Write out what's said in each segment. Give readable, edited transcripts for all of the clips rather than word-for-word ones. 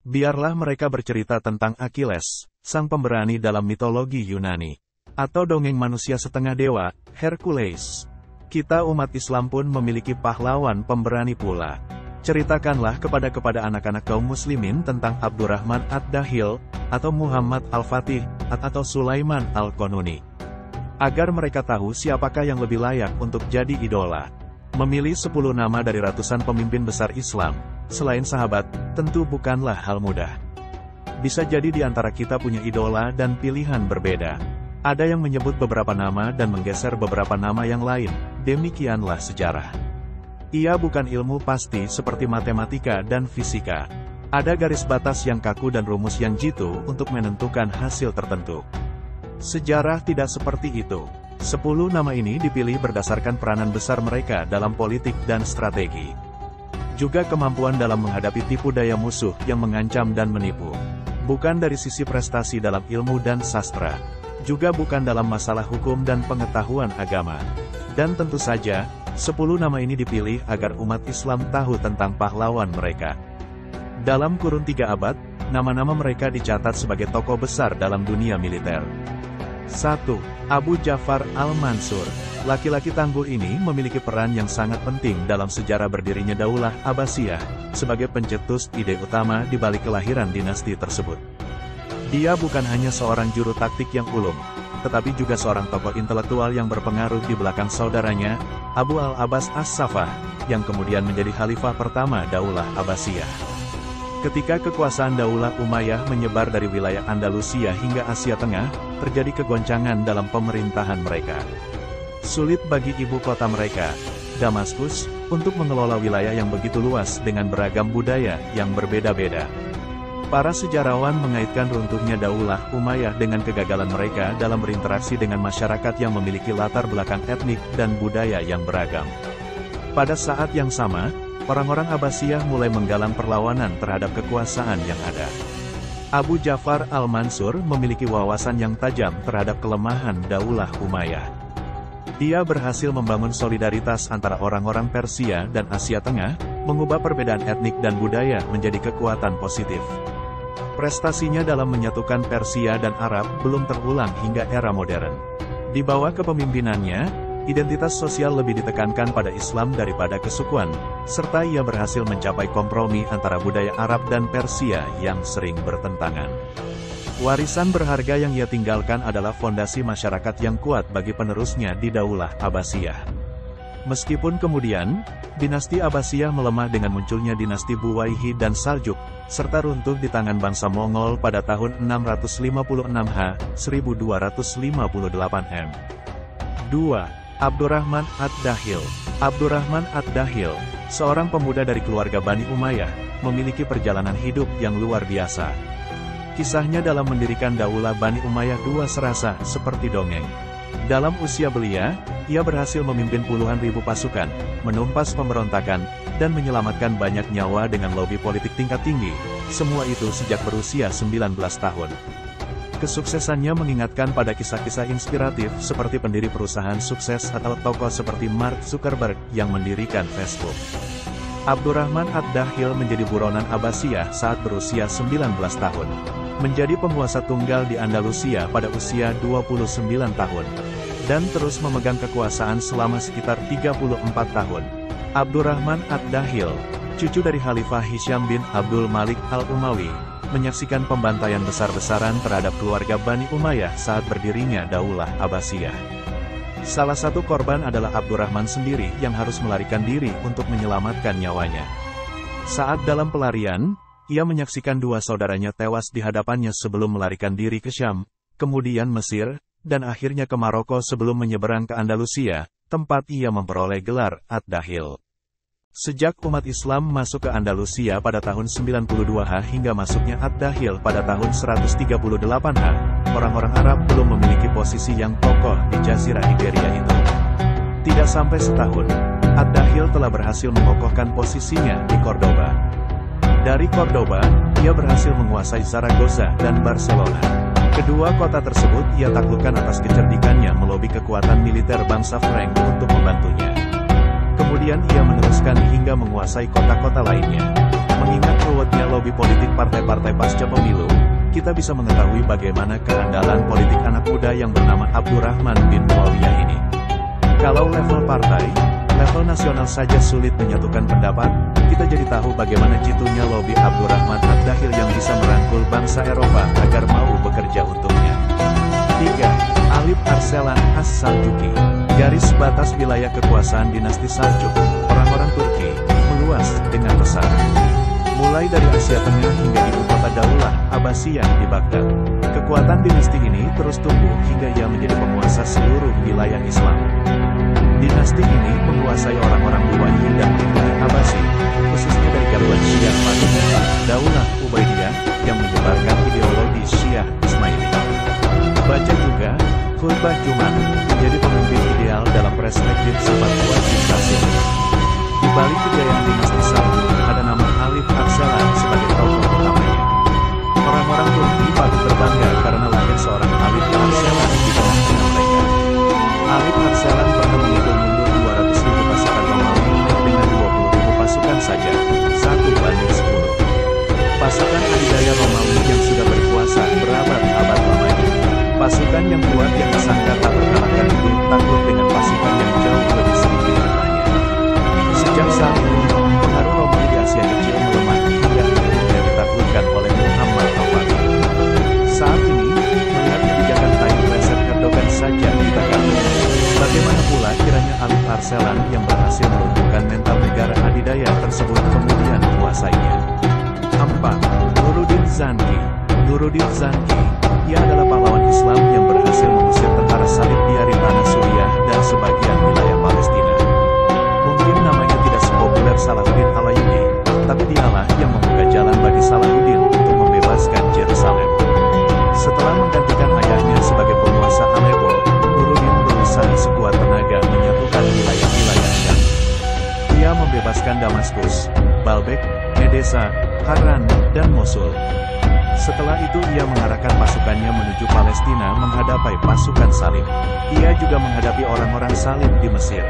Biarlah mereka bercerita tentang Achilles, sang pemberani dalam mitologi Yunani. Atau dongeng manusia setengah dewa, Hercules. Kita umat Islam pun memiliki pahlawan pemberani pula. Ceritakanlah kepada anak-anak kaum muslimin tentang Abdurrahman Ad-Dahil, atau Muhammad Al-Fatih, atau Sulaiman Al-Qanuni. Agar mereka tahu siapakah yang lebih layak untuk jadi idola. Memilih 10 nama dari ratusan pemimpin besar Islam, selain sahabat, tentu bukanlah hal mudah. Bisa jadi di antara kita punya idola dan pilihan berbeda. Ada yang menyebut beberapa nama dan menggeser beberapa nama yang lain, demikianlah sejarah. Ia bukan ilmu pasti seperti matematika dan fisika. Ada garis batas yang kaku dan rumus yang jitu untuk menentukan hasil tertentu. Sejarah tidak seperti itu. 10 nama ini dipilih berdasarkan peranan besar mereka dalam politik dan strategi. Juga kemampuan dalam menghadapi tipu daya musuh yang mengancam dan menipu. Bukan dari sisi prestasi dalam ilmu dan sastra. Juga bukan dalam masalah hukum dan pengetahuan agama. Dan tentu saja, 10 nama ini dipilih agar umat Islam tahu tentang pahlawan mereka. Dalam kurun 3 abad, nama-nama mereka dicatat sebagai tokoh besar dalam dunia militer. 1. Abu Ja'far Al-Mansur. Laki-laki tangguh ini memiliki peran yang sangat penting dalam sejarah berdirinya Daulah Abbasiyah, sebagai pencetus ide utama di balik kelahiran dinasti tersebut. Dia bukan hanya seorang juru taktik yang ulung, tetapi juga seorang tokoh intelektual yang berpengaruh di belakang saudaranya, Abu Al-Abbas As-Saffah, yang kemudian menjadi khalifah pertama Daulah Abbasiyah. Ketika kekuasaan Daulah Umayyah menyebar dari wilayah Andalusia hingga Asia Tengah, terjadi kegoncangan dalam pemerintahan mereka. Sulit bagi ibu kota mereka, Damaskus, untuk mengelola wilayah yang begitu luas dengan beragam budaya yang berbeda-beda. Para sejarawan mengaitkan runtuhnya Daulah Umayyah dengan kegagalan mereka dalam berinteraksi dengan masyarakat yang memiliki latar belakang etnik dan budaya yang beragam. Pada saat yang sama, orang-orang Abbasiyah mulai menggalang perlawanan terhadap kekuasaan yang ada. Abu Ja'far Al-Mansur memiliki wawasan yang tajam terhadap kelemahan Daulah Umayyah. Dia berhasil membangun solidaritas antara orang-orang Persia dan Asia Tengah, mengubah perbedaan etnik dan budaya menjadi kekuatan positif. Prestasinya dalam menyatukan Persia dan Arab belum terulang hingga era modern. Di bawah kepemimpinannya, identitas sosial lebih ditekankan pada Islam daripada kesukuan, serta ia berhasil mencapai kompromi antara budaya Arab dan Persia yang sering bertentangan. Warisan berharga yang ia tinggalkan adalah fondasi masyarakat yang kuat bagi penerusnya di Daulah Abbasiyah. Meskipun kemudian, dinasti Abbasiyah melemah dengan munculnya dinasti Buwayhid dan Saljuk, serta runtuh di tangan bangsa Mongol pada tahun 656 1258 M. 2. Abdurrahman Ad-Dahil. Abdurrahman Ad-Dahil, seorang pemuda dari keluarga Bani Umayyah, memiliki perjalanan hidup yang luar biasa. Kisahnya dalam mendirikan Daulah Bani Umayyah dua serasa seperti dongeng. Dalam usia belia, ia berhasil memimpin puluhan ribu pasukan, menumpas pemberontakan, dan menyelamatkan banyak nyawa dengan lobi politik tingkat tinggi, semua itu sejak berusia 19 tahun. Kesuksesannya mengingatkan pada kisah-kisah inspiratif seperti pendiri perusahaan sukses atau tokoh seperti Mark Zuckerberg yang mendirikan Facebook. Abdurrahman Ad-Dahil menjadi buronan Abbasiyah saat berusia 19 tahun. Menjadi penguasa tunggal di Andalusia pada usia 29 tahun. Dan terus memegang kekuasaan selama sekitar 34 tahun. Abdurrahman Ad-Dahil, cucu dari Khalifah Hisham bin Abdul Malik Al-Umawi, menyaksikan pembantaian besar-besaran terhadap keluarga Bani Umayyah saat berdirinya Daulah Abbasiyah. Salah satu korban adalah Abdurrahman sendiri yang harus melarikan diri untuk menyelamatkan nyawanya. Saat dalam pelarian, ia menyaksikan dua saudaranya tewas di hadapannya sebelum melarikan diri ke Syam, kemudian Mesir, dan akhirnya ke Maroko sebelum menyeberang ke Andalusia, tempat ia memperoleh gelar Ad-Dahil. Sejak umat Islam masuk ke Andalusia pada tahun 92 hingga masuknya Ad-Dahil pada tahun 138, orang-orang Arab belum memiliki posisi yang kokoh di Jazirah Iberia itu. Tidak sampai setahun, Ad-Dahil telah berhasil mengokohkan posisinya di Cordoba. Dari Cordoba, ia berhasil menguasai Zaragoza dan Barcelona. Kedua kota tersebut ia taklukkan atas kecerdikannya melobi kekuatan militer bangsa Frank untuk membantunya. Kemudian ia meneruskan hingga menguasai kota-kota lainnya. Mengingat ruwet mencuatnya lobi politik partai-partai pasca pemilu, kita bisa mengetahui bagaimana keandalan politik anak muda yang bernama Abdurrahman bin Muawiyah ini. Kalau level partai, level nasional saja sulit menyatukan pendapat, kita jadi tahu bagaimana jitunya lobi Abdurrahman Ad-Dakhil yang bisa merangkul bangsa Eropa agar mau bekerja untuknya. 3. Alip Arslan As-Saljuki. Garis batas wilayah kekuasaan dinasti Saljuk, orang-orang Turki, meluas dengan pesat. Mulai dari Asia Tengah hingga ibu kota Daulah Abbasiyah di Baghdad. Kekuatan dinasti ini terus tumbuh hingga ia menjadi penguasa seluruh wilayah Islam. Dinasti ini menguasai orang-orang Buwayyi dan Abbasi, khususnya dari gabungan Syiah Fatimiyah, Daulah Ubaidiyah, yang menyebarkan ideologi Syiah Ismaili. Baca juga, khutbah Jumat, menjadi pemimpin ideal dalam perspektif sifat wajib rasul. Di balik kejayaan dinasti Saljuk, ada nama Alip Arslan sebagai tokoh utamanya. Orang-orang Turki patut berbangga karena lahir seorang Alip Arslan di tengah-tengah mereka. Alip Arslan pernah memukul mundur 200.000 pasukan Romawi dengan 20.000 pasukan saja, 1:10. Pasukan adidaya Romawi yang sudah berkuasa berabad-abad lamanya. Pasukan yang kuat yang disangka tak terkalahkan itu takut dengan pasukan yang jauh lebih sedikit jumlahnya. Sejak saat itu, pengaruh Romawi di Asia Kecil melemah hingga akhirnya ditaklukkan oleh Muhammad Al-Fatih. Saat ini, melihat kebijakan Tayyip Recep Erdogan saja ditakuti. Bagaimana pula kiranya Alip Arslan yang berhasil melumpuhkan mental negara adidaya tersebut kemudian menguasainya. 4. Nuruddin Zanki. Nuruddin Zanki, ia adalah pahlawan Islam yang berhasil mengusir tentara salib dari tanah Suriah dan sebagian wilayah Palestina. Mungkin namanya tidak sepopuler Salahuddin Alayubi, tapi dialah yang membuka jalan bagi Salahuddin untuk membebaskan Yerusalem. Setelah menggantikan ayahnya sebagai penguasa Aleppo, Nuruddin berusaha sekuat tenaga menyatukan wilayah-wilayah Syam. Ia membebaskan Damaskus, Baalbek, Edessa, Haran, dan Mosul. Setelah itu ia mengarahkan pasukannya menuju Palestina menghadapi pasukan salib. Ia juga menghadapi orang-orang salib di Mesir.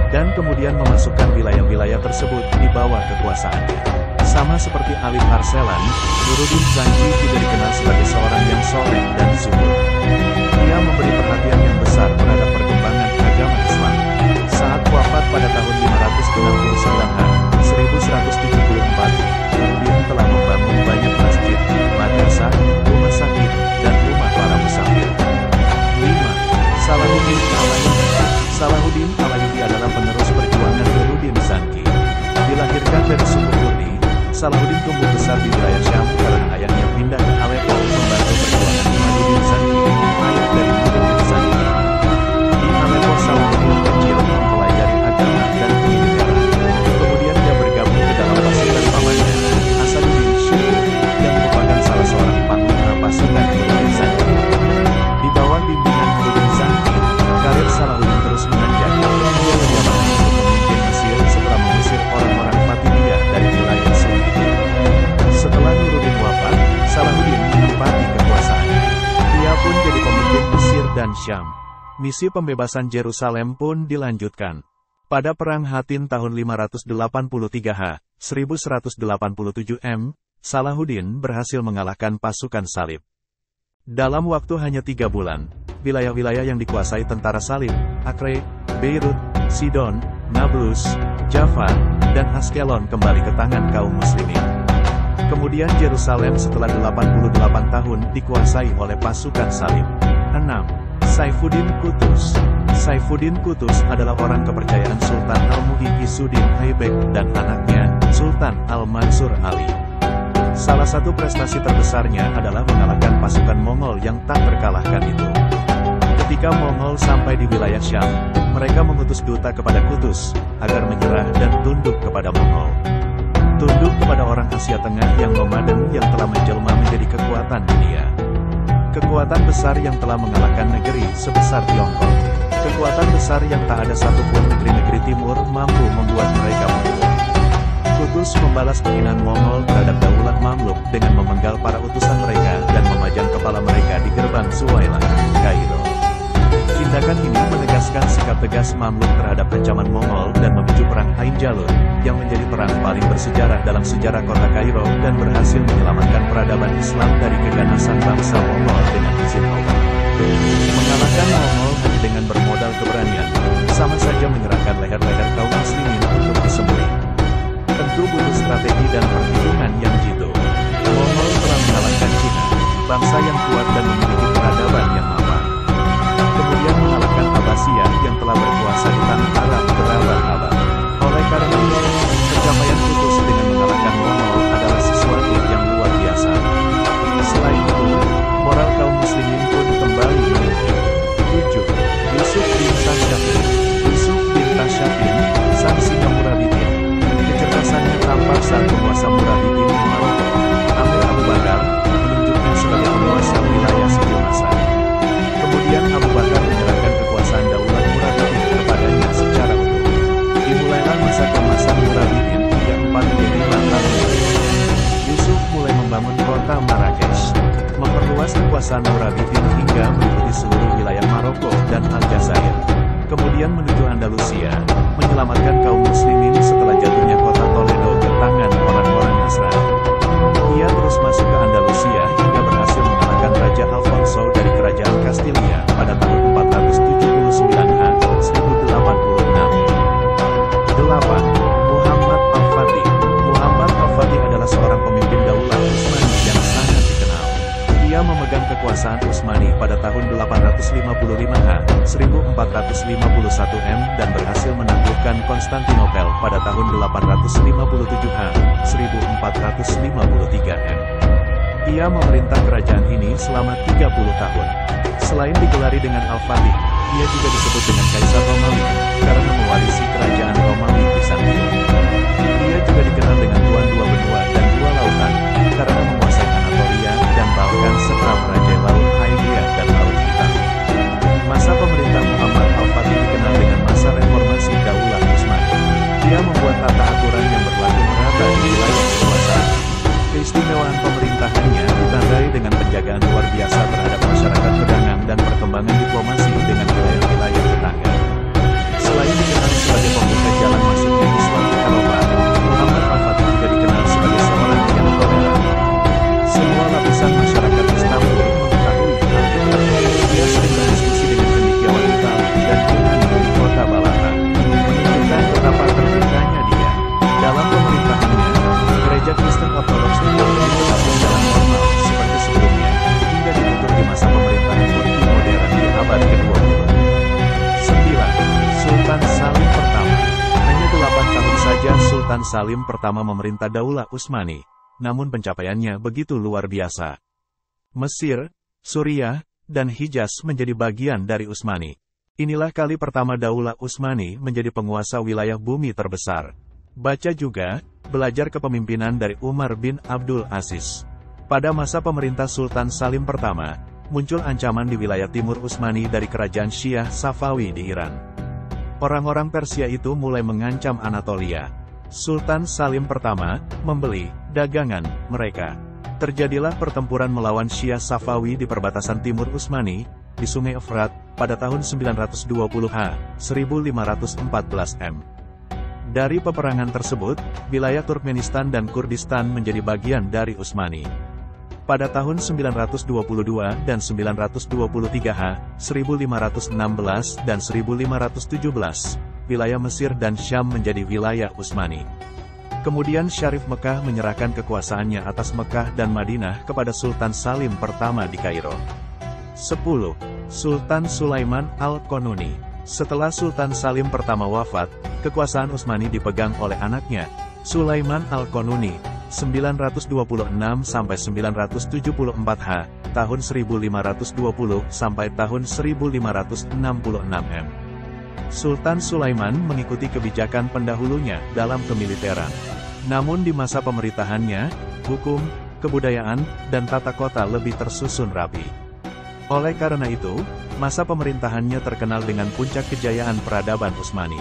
Dan kemudian memasukkan wilayah-wilayah tersebut di bawah kekuasaannya. Sama seperti Alip Arslan, Nuruddin Zanki juga dikenal sebagai seorang yang soleh dan zuhud. Ia memberi perhatian yang besar terhadap perkembangan agama Islam. Saat wafat pada tahun 569 1174, Nuruddin telah membangun banyak masjid, madrasah, rumah sakit, dan rumah para musafir. 5. Salahuddin Alayubi. Salahuddin Alayubi adalah penerus perjuangan Nuruddin Zanki. Dilahirkan dari suku Kurdi, Salahuddin tumbuh besar di wilayah Syam karena ayahnya pindah ke Aleppo membantu perjuangan Nuruddin Zanki, ayah dari Nuruddin Zanki. Di Aleppo Salahuddin kecil mempelajari agama dan pendidikan. Kemudian dia bergabung ke dalam pasukan pamannya, Asaduddin Shirkuh, yang merupakan salah seorang panglima pasukan Nuruddin Zanki. Di bawah bimbingan Nuruddin Zanki, karir Salahuddin terus menanjak. Dia berjalan untuk memimpin Mesir setelah mengusir orang-orang Fatimiyah dari wilayah Sunni. Setelah Nuruddin wafat, Salahuddin menempati kekuasaannya. Ia pun jadi pemimpin Mesir dan Syam. Misi pembebasan Yerusalem pun dilanjutkan. Pada Perang Hattin tahun 583 H, 1187 M, Salahuddin berhasil mengalahkan pasukan salib. Dalam waktu hanya 3 bulan, wilayah-wilayah yang dikuasai tentara salib, Acre, Beirut, Sidon, Nablus, Jaffa, dan Askelon kembali ke tangan kaum muslimin. Kemudian Yerusalem setelah 88 tahun dikuasai oleh pasukan salib. 6. Saifuddin Qutuz. Saifuddin Qutuz adalah orang kepercayaan Sultan Al-Muhyi Isuddin Aibak dan anaknya, Sultan Al-Mansur Ali. Salah satu prestasi terbesarnya adalah mengalahkan pasukan Mongol yang tak terkalahkan itu. Ketika Mongol sampai di wilayah Syam, mereka mengutus duta kepada Qutuz agar menyerah dan tunduk kepada Mongol. Tunduk kepada orang Asia Tengah yang nomaden yang telah menjelma menjadi kekuatan dunia. Kekuatan besar yang telah mengalahkan negeri sebesar Tiongkok. Kekuatan besar yang tak ada satupun negeri-negeri timur mampu membuat mereka mundur. Qutuz membalas penghinaan Mongol terhadap Daulah Mamluk dengan memenggal para utusan mereka dan memajang kepala mereka di gerbang Suwailah, Kairo. Tindakan ini menegaskan sikap bersikap tegas Mamluk terhadap ancaman Mongol dan memicu perang Ain Jalut, yang menjadi perang paling bersejarah dalam sejarah kota Kairo dan berhasil menyelamatkan peradaban Islam dari keganasan bangsa Mongol dengan izin Allah. Mengalahkan Mongol hanya dengan bermodal keberanian, sama saja menyerahkan leher-leher kaum muslimin untuk disembelih. Tentu butuh strategi dan perhitungan yang jitu. Mongol telah mengalahkan Cina, bangsa yang kuat dan memiliki peradaban yang mapan. Kemudian mengalahkan Abbasiyah yang telah berkuasa di tanah Arab berabad-abad. Oleh karena itu, pencapaian Kudus dengan mengalahkan Mongol adalah sesuatu yang luar biasa. Selain itu, moral kaum muslimin pun kembali meningkat. 7. Yusuf bin Tashfin. Yusuf bin Tashfin, sang singa Murabitin. Kecerdasannya tampak saat penguasa Murabitin di Maroko, Amir Abu Bakar, menunjuknya sebagai penguasa wilayah sipil Masar. Kemudian Abu Bakar menyerahkan kekuasaan daulat Murabitin kepadanya secara utuh. Dimulailah masa keemasan Murabitin hingga 45 tahun. Yusuf mulai membangun kota Marrakesh, memperluas kekuasaan Murabitin hingga meliputi seluruh wilayah Maroko dan Aljazair. Kemudian menuju Andalusia, menyelamatkan kaum muslimin setelah jatuhnya kota Toledo ke tangan orang-orang Nasrani. Ia terus masuk ke Andalusia hingga berhasil mengalahkan Raja Alfonso dari Kerajaan Kastilia pada tahun 479 1086. 8. Muhammad Al-Fatih. Muhammad Al-Fatih adalah seorang pemimpin Daulah Utsmani yang sangat dikenal. Ia memegang kekuasaan Utsmani pada tahun 855 1451 dan berhasil menaklukkan Konstantinopel pada tahun 857 1453 Ia memerintah kerajaan ini selama 30 tahun. Selain digelari dengan Al-Fatih, ia juga disebut dengan Kaisar Romawi, karena mewarisi kerajaan Romawi Bizantium. Ia juga dikenal dengan Tuan Dua Benua dan Dua Lautan, karena menguasai Anatolia dan Balkan serta merajai Laut Aegea dan Laut Hitam. Masa pemerintah Muhammad Al-Fatih dikenal dengan masa reformasi Daulah Utsmani. Dia membuat tata aturan yang berlaku merata di wilayah kekuasaan. Keistimewaan pemerintahannya ditandai dengan penjagaan luar biasa terhadap masyarakat pedagang dan perkembangan diplomasi dengan wilayah-wilayah tetangga. Selain dikenal sebagai pembuka jalan masuknya Islam ke Eropa, Muhammad Al-Fatih juga dikenal sebagai seorang yang toleran. Semua lapisan masyarakat Istanbul mengetahui hal itu. Dia sering berdiskusi dengan cendekiawan Itali dan Yunani di kota Balata, menunjukkan betapa terbukanya dia. Dalam pemerintahannya, Gereja Kristen Ortodoks Turki tetap berjalan normal seperti sebelumnya, hingga ditutup di masa pemerintahan Turki modern di abad ke-20. 9. Sultan Salim Pertama. Hanya 8 tahun saja Sultan Salim Pertama memerintah Daulah Utsmani, namun pencapaiannya begitu luar biasa. Mesir, Suriah, dan Hijaz menjadi bagian dari Utsmani. Inilah kali pertama Daulah Utsmani menjadi penguasa wilayah bumi terbesar. Baca juga, belajar kepemimpinan dari Umar bin Abdul Aziz. Pada masa pemerintah Sultan Salim Pertama, muncul ancaman di wilayah timur Utsmani dari kerajaan Syiah Safawi di Iran. Orang-orang Persia itu mulai mengancam Anatolia. Sultan Salim Pertama membeli dagangan mereka. Terjadilah pertempuran melawan Syiah Safawi di perbatasan timur Utsmani, di Sungai Efrat, pada tahun 920 1514 Dari peperangan tersebut, wilayah Turkmenistan dan Kurdistan menjadi bagian dari Utsmani. Pada tahun 922 dan 923 1516 dan 1517, wilayah Mesir dan Syam menjadi wilayah Utsmani. Kemudian Syarif Mekah menyerahkan kekuasaannya atas Mekah dan Madinah kepada Sultan Salim Pertama di Kairo. 10. Sultan Sulaiman Al-Qanuni. Setelah Sultan Salim Pertama wafat, kekuasaan Utsmani dipegang oleh anaknya, Sulaiman Al-Qanuni, 926 sampai 974 tahun 1520 sampai tahun 1566 Sultan Sulaiman mengikuti kebijakan pendahulunya dalam kemiliteran. Namun di masa pemerintahannya, hukum, kebudayaan, dan tata kota lebih tersusun rapi. Oleh karena itu, masa pemerintahannya terkenal dengan puncak kejayaan peradaban Utsmani.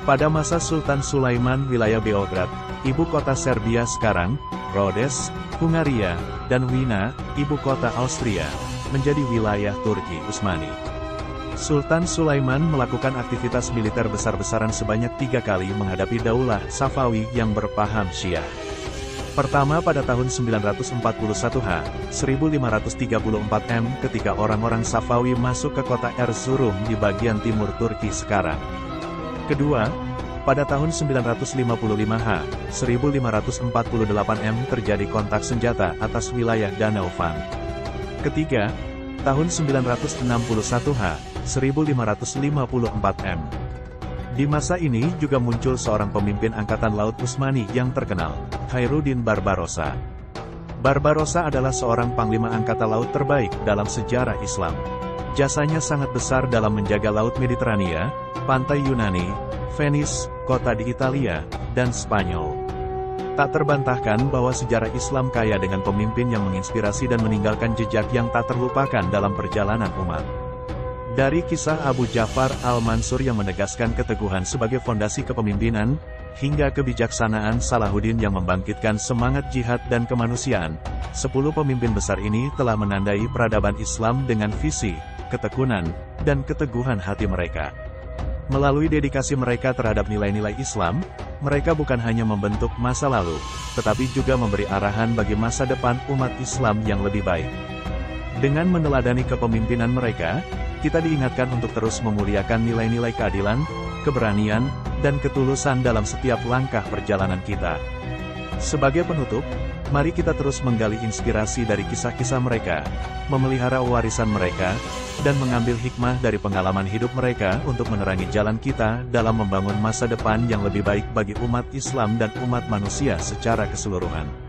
Pada masa Sultan Sulaiman, wilayah Beograd, ibu kota Serbia sekarang, Rhodes, Hungaria, dan Wina, ibu kota Austria, menjadi wilayah Turki Utsmani. Sultan Sulaiman melakukan aktivitas militer besar-besaran sebanyak 3 kali menghadapi Daulah Safawi yang berpaham Syiah. Pertama pada tahun 941 H, 1534 M ketika orang-orang Safawi masuk ke kota Erzurum di bagian timur Turki sekarang. Kedua, pada tahun 955 H, 1548 M terjadi kontak senjata atas wilayah Danau Van. Ketiga, tahun 961 H, 1554 M. Di masa ini juga muncul seorang pemimpin Angkatan Laut Utsmani yang terkenal, Khairuddin Barbarossa. Barbarossa adalah seorang panglima angkatan laut terbaik dalam sejarah Islam. Jasanya sangat besar dalam menjaga Laut Mediterania, pantai Yunani, Venice, kota di Italia, dan Spanyol. Tak terbantahkan bahwa sejarah Islam kaya dengan pemimpin yang menginspirasi dan meninggalkan jejak yang tak terlupakan dalam perjalanan umat. Dari kisah Abu Ja'far al-Mansur yang menegaskan keteguhan sebagai fondasi kepemimpinan, hingga kebijaksanaan Salahuddin yang membangkitkan semangat jihad dan kemanusiaan, 10 pemimpin besar ini telah menandai peradaban Islam dengan visi, ketekunan, dan keteguhan hati mereka. Melalui dedikasi mereka terhadap nilai-nilai Islam, mereka bukan hanya membentuk masa lalu, tetapi juga memberi arahan bagi masa depan umat Islam yang lebih baik. Dengan meneladani kepemimpinan mereka, kita diingatkan untuk terus memuliakan nilai-nilai keadilan, keberanian, dan ketulusan dalam setiap langkah perjalanan kita. Sebagai penutup, mari kita terus menggali inspirasi dari kisah-kisah mereka, memelihara warisan mereka, dan mengambil hikmah dari pengalaman hidup mereka untuk menerangi jalan kita dalam membangun masa depan yang lebih baik bagi umat Islam dan umat manusia secara keseluruhan.